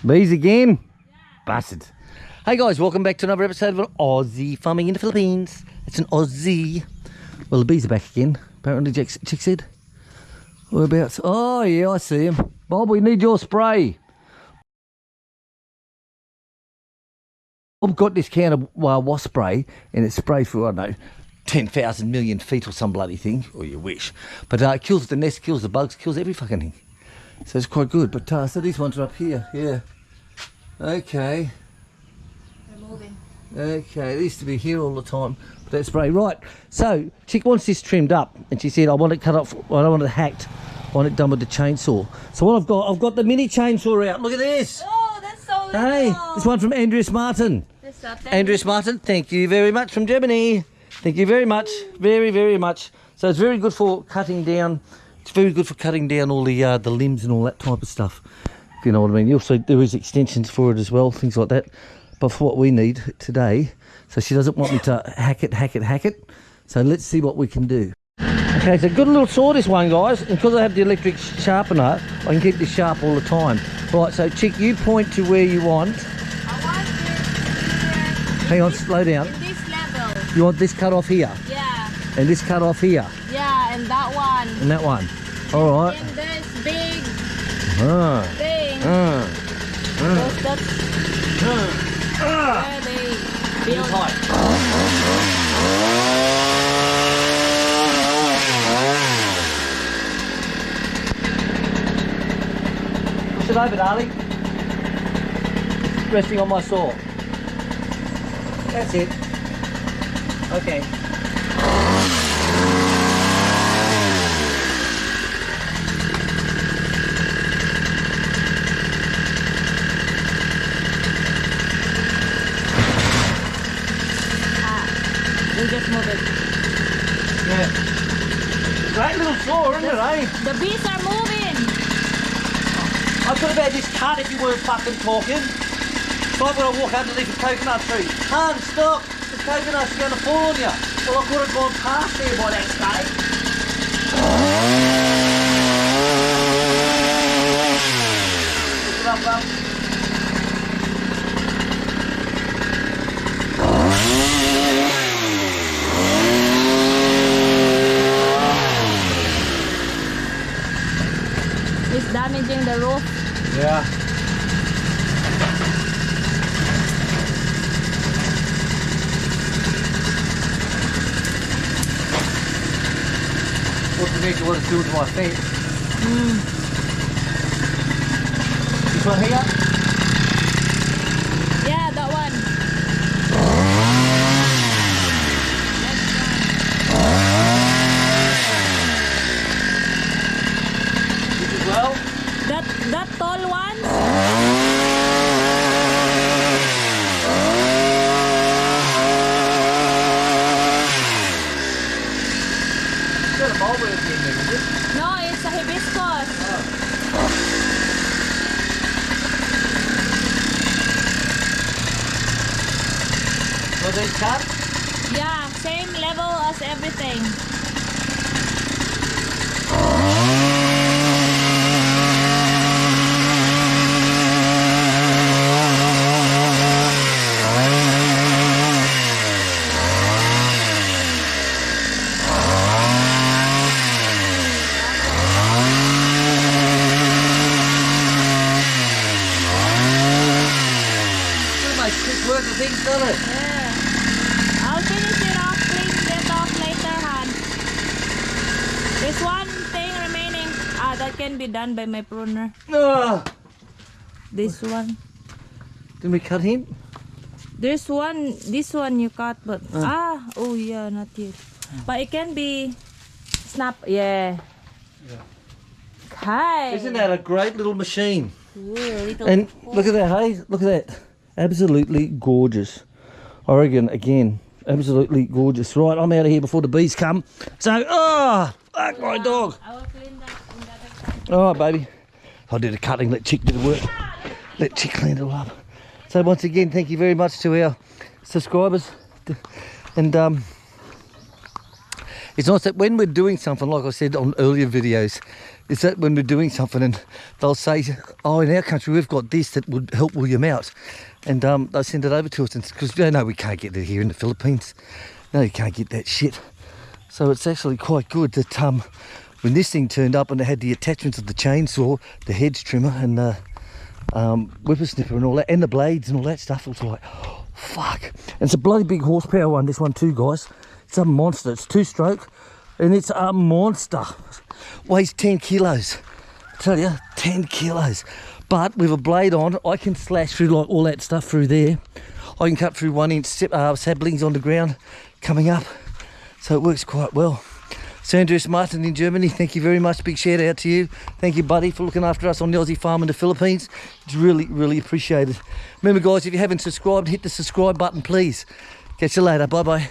Bees again? Bastard. Hey guys, welcome back to another episode of Aussie Farming in the Philippines. It's an Aussie. Well, the bees are back again. Apparently, Chick said. Whereabouts? Oh, yeah, I see him. Bob, we need your spray. Bob got this can of wasp spray, and it sprays for, I don't know, 10,000 million feet or some bloody thing. Or you wish. But it kills the nest, kills the bugs, kills every fucking thing. So it's quite good. But so these ones are up here. Yeah. Okay. They're moving. Okay, it used to be here all the time. But that spray. Right. So Chick wants this trimmed up, and she said, I want it cut off. I don't want it hacked. I want it done with the chainsaw. So what I've got the mini chainsaw out. Look at this. Oh, that's so little. Hey, this one from Andreas Martin. Andreas Martin, thank you very much from Germany. Thank you very much. Very, very much. So it's very good for cutting down. It's very good for cutting down all the limbs and all that type of stuff, if you know what I mean. Also, there is extensions for it as well, things like that. But for what we need today, so she doesn't want me to hack it. So let's see what we can do. Okay, so good little saw this one, guys. And because I have the electric sharpener, I can keep this sharp all the time. Right, so Chick, you point to where you want. I want this. Hang on, slow down. In this level. You want this cut off here? Yeah. And this cut off here? Yeah, and that one. And that one? All right. And this big thing. That's where they build. Push it over, darling. Resting on my saw. That's it. Okay. We just move it. Yeah. Great little saw, isn't it, eh? The bees are moving. I could have had this cut if you weren't fucking talking. It's like when I walk underneath a coconut tree. Han, stop! The coconut's going to fall on you. Well, I could have gone past there by that stage. Pick it up, bub. It's damaging the roof. Yeah. What do you think you want to do to my feet? This one here? Yeah, that one. This as well? That tall one. Is that a mulberry thing there, is it? No, it's a hibiscus. So they cut? Yeah, same level as everything. Quick work of things, doesn't it? Yeah. I'll finish it off, clean it off later, Han. There's one thing remaining. That can be done by my pruner. No. This one. Didn't we cut him? There's one, this one you cut, but oh yeah, not yet. But it can be snap, yeah. Hi. Isn't that a great little machine? Ooh, little And look at that, hey? Look at that. Absolutely gorgeous. I reckon, again, absolutely gorgeous. Right, I'm out of here before the bees come. So, fuck my dog. I will clean that in the other side. All right, baby. I did a cutting, let Chick do the work. Let Chick clean it all up. So once again, thank you very much to our subscribers. And it's nice that when we're doing something, like I said on earlier videos, is that when we're doing something and they'll say, oh, in our country we've got this that would help William out, and they'll send it over to us, because they know we can't get it here in the Philippines. No, you can't get that shit. So it's actually quite good that when this thing turned up and it had the attachments of the chainsaw, the hedge trimmer, and the whippersnipper and all that, and the blades and all that stuff, it was like, oh, fuck. And it's a bloody big horsepower one, this one too, guys. It's a monster. It's 2-stroke, and it's a monster. Weighs 10 kilos. I tell you, 10 kilos. But with a blade on, I can slash through like all that stuff through there. I can cut through 1-inch saplings on the ground coming up. So it works quite well. So Andreas Martin in Germany, thank you very much. Big shout out to you. Thank you, buddy, for looking after us on the Aussie farm in the Philippines. It's really, really appreciated. Remember, guys, if you haven't subscribed, hit the subscribe button, please. Catch you later. Bye-bye.